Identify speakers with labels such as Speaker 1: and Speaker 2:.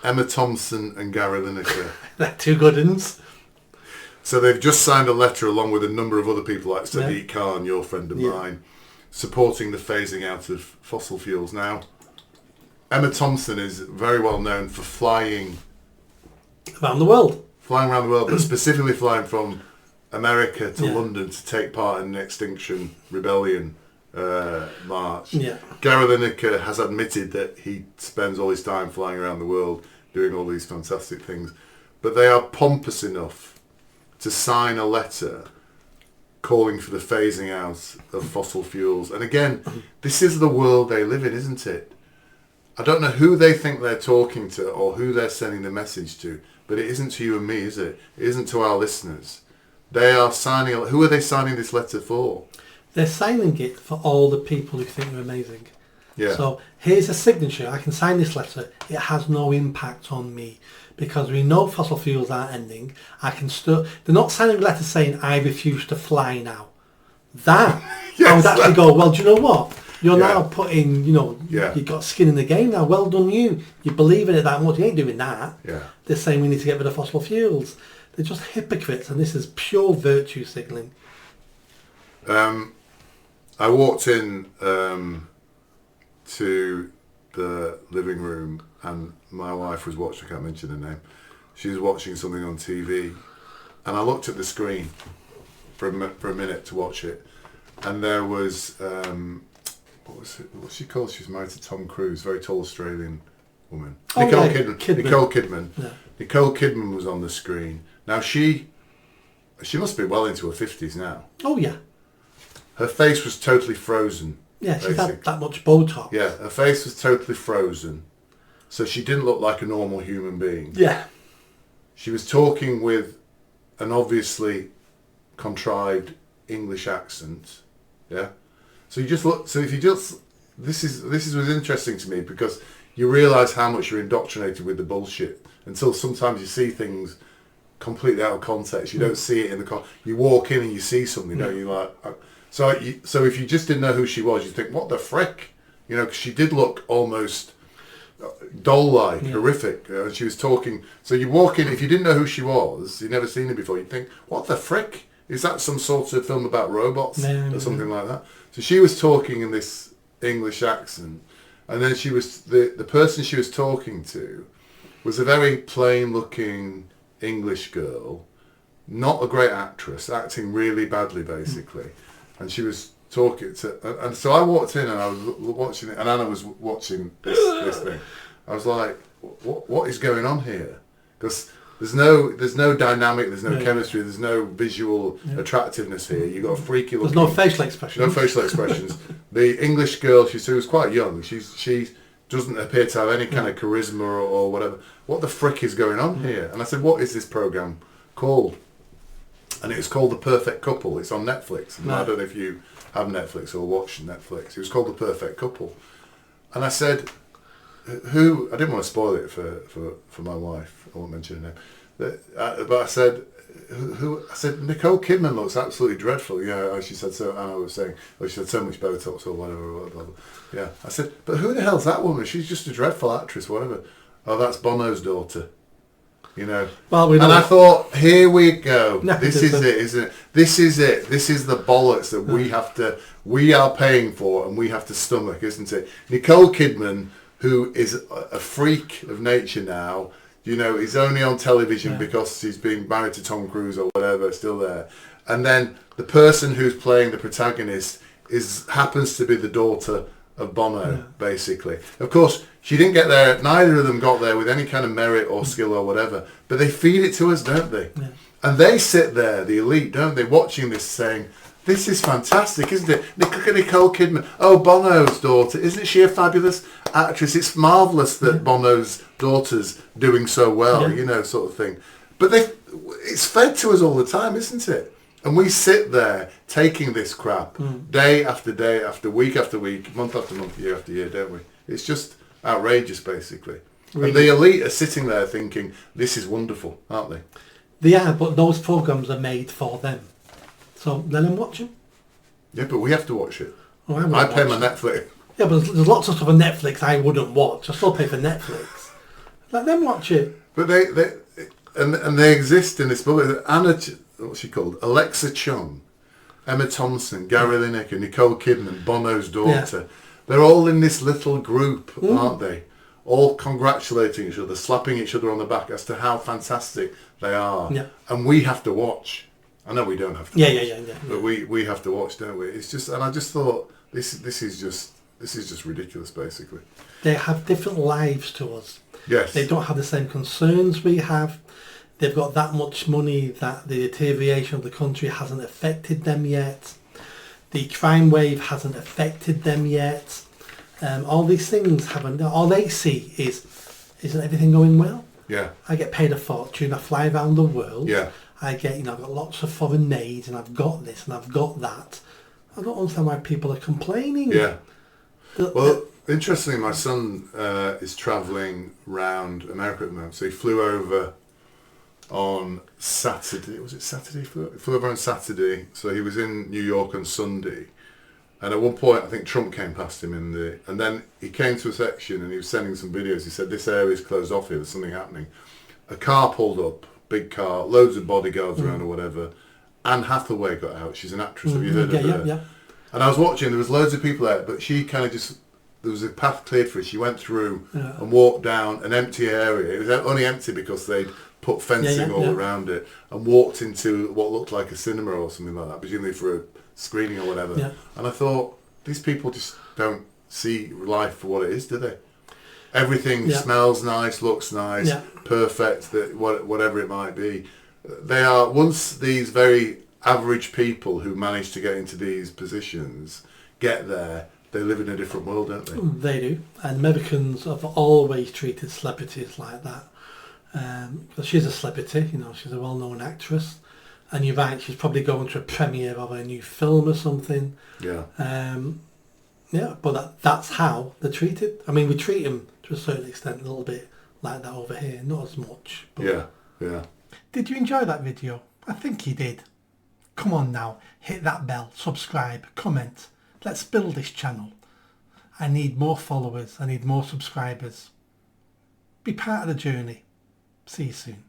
Speaker 1: Emma Thompson and Gary Lineker.
Speaker 2: They're two good uns.
Speaker 1: So they've just signed a letter along with a number of other people like Sadiq Khan, your friend of mine, supporting the phasing out of fossil fuels. Now, Emma Thompson is very well known for flying
Speaker 2: around the world,
Speaker 1: but specifically flying from America to London to take part in the Extinction Rebellion march.
Speaker 2: Yeah.
Speaker 1: Gary Lineker has admitted that he spends all his time flying around the world doing all these fantastic things, but they are pompous enough to sign a letter calling for the phasing out of fossil fuels. And again, this is the world they live in, isn't it? I don't know who they think they're talking to or who they're sending the message to, but it isn't to you and me, is it? It isn't to our listeners. They are signing. Who are they signing this letter for? They're
Speaker 2: signing it for all the people who think they're amazing.
Speaker 1: Yeah.
Speaker 2: So here's a signature. I can sign this letter. It has no impact on me because we know fossil fuels aren't ending. I can still. They're not signing a letter saying I refuse to fly now. That I would actually go. Well, do you know what? You're now putting. You've got skin in the game now. Well done, you. You believe in it that much. You ain't doing that.
Speaker 1: Yeah.
Speaker 2: They're saying we need to get rid of fossil fuels. They're just hypocrites, and this is pure virtue signalling.
Speaker 1: I walked in to the living room, and my wife was watching. I can't mention her name. She was watching something on TV, and I looked at the screen for a minute to watch it, and there was what's she called? She's married to Tom Cruise, very tall Australian woman. Nicole Kidman. Nicole Kidman. Yeah. Nicole Kidman was on the screen. Now she must be well into her 50s now.
Speaker 2: Oh yeah.
Speaker 1: Her face was totally frozen.
Speaker 2: Yeah, she's had that much Botox.
Speaker 1: Yeah, her face was totally frozen. So she didn't look like a normal human being.
Speaker 2: Yeah. She
Speaker 1: was talking with an obviously contrived English accent. Yeah. So you just look. So if you just this was interesting to me because you realise how much you're indoctrinated with the bullshit until sometimes you see things completely out of context. You don't see it in the you walk in and you see something, don't you? Like so if you just didn't know who she was, you think, what the frick? Because she did look almost doll-like, horrific. And she was talking. So you walk in, if you didn't know who she was, you'd never seen her before, you'd think, what the frick? Is that some sort of film about robots or something like that? So she was talking in this English accent, and then she was the person she was talking to was a very plain-looking English girl, not a great actress, acting really badly basically, and she was talking to, and so I walked in and I was watching it, and Anna was watching this thing. I was like, what is going on here? Because there's no dynamic, there's no chemistry, there's no visual attractiveness here. You've got a freaky looking.
Speaker 2: There's no facial expressions.
Speaker 1: No facial expressions. The English girl, she was quite young. She doesn't appear to have any kind of charisma or whatever. What the frick is going on here? And I said, what is this program called? And it's called The Perfect Couple. It's on Netflix. And I don't know if you have Netflix or watch Netflix. It was called The Perfect Couple. And I said, who? I didn't want to spoil it for my wife. I won't mention her name. But I said, who? I said, Nicole Kidman looks absolutely dreadful. Yeah, she said so. Anna was saying, she had so much Botox or whatever. Blah, blah, blah. Yeah, I said, but who the hell's that woman? She's just a dreadful actress, whatever. Oh, that's Bono's daughter.
Speaker 2: Well, we know.
Speaker 1: And I thought, here we go.
Speaker 2: No,
Speaker 1: this is it, isn't it? This is it. This is the bollocks that we are paying for and we have to stomach, isn't it? Nicole Kidman, who is a freak of nature now, is only on television because she's been married to Tom Cruise or whatever, still there. And then the person who's playing the protagonist happens to be the daughter of Bono, basically. Of course, she didn't get there, neither of them got there with any kind of merit or skill or whatever, but they feed it to us, don't they? Yeah. And they sit there, the elite, don't they, watching this saying, this is fantastic, isn't it? Look at Nicole Kidman. Oh, Bono's daughter. Isn't she a fabulous actress? It's marvellous that Bono's daughter's doing so well, sort of thing. But it's fed to us all the time, isn't it? And we sit there taking this crap day after day, after week, month after month, year after year, don't we? It's just outrageous, basically. Really? And the elite are sitting there thinking, this is wonderful, aren't they?
Speaker 2: They are, but those programmes are made for them. So let them watch them.
Speaker 1: Yeah, but we have to watch it.
Speaker 2: Oh,
Speaker 1: I pay my Netflix.
Speaker 2: Yeah, but there's lots of stuff on Netflix I wouldn't watch. I still pay for Netflix. Let them watch it.
Speaker 1: But they exist in this book. Anna, what's she called? Alexa Chung, Emma Thompson, Gary Lineker, Nicole Kidman, Bono's daughter. Yeah. They're all in this little group, aren't they? All congratulating each other, slapping each other on the back as to how fantastic they are.
Speaker 2: Yeah.
Speaker 1: And we have to watch. I know we don't have to watch. But we have to watch, don't we? It's just, and I just thought, this is just ridiculous, basically.
Speaker 2: They have different lives to us.
Speaker 1: Yes.
Speaker 2: They don't have the same concerns we have. They've got that much money that the deterioration of the country hasn't affected them yet. The crime wave hasn't affected them yet. All these things haven't. All they see isn't everything going well?
Speaker 1: Yeah.
Speaker 2: I get paid a fortune. I fly around the world.
Speaker 1: Yeah.
Speaker 2: I get, I've got lots of foreign aid, and I've got this and I've got that. I don't understand why people are complaining.
Speaker 1: Yeah. Well, interestingly, my son is travelling around America at the moment. So he flew over on Saturday. Was it Saturday? He flew over on Saturday. So he was in New York on Sunday. And at one point, I think Trump came past him and then he came to a section and he was sending some videos. He said, this area is closed off here. There's something happening. A car pulled up, big car, loads of bodyguards around or whatever. Anne Hathaway got out. She's an actress. Have you heard of her?
Speaker 2: Yeah.
Speaker 1: And I was watching, there was loads of people there, but she kind of just, there was a path cleared for her. She went through and walked down an empty area. It was only empty because they'd put fencing all around it, and walked into what looked like a cinema or something like that, presumably for a screening or whatever. Yeah. And I thought, these people just don't see life for what it is, do they? Everything smells nice, looks nice, perfect, whatever it might be. They are, once these very average people who manage to get into these positions get there, they live in a different world, don't they?
Speaker 2: They do. And Americans have always treated celebrities like that. Because she's a celebrity, she's a well-known actress. And you're right, she's probably going to a premiere of a new film or something.
Speaker 1: Yeah.
Speaker 2: But that's how they're treated. I mean, we treat them to a certain extent a little bit like that over here, not as much. But
Speaker 1: Yeah.
Speaker 2: Did you enjoy that video? I think you did. Come on now, hit that bell, subscribe, comment. Let's build this channel. I need more followers, I need more subscribers. Be part of the journey. See you soon.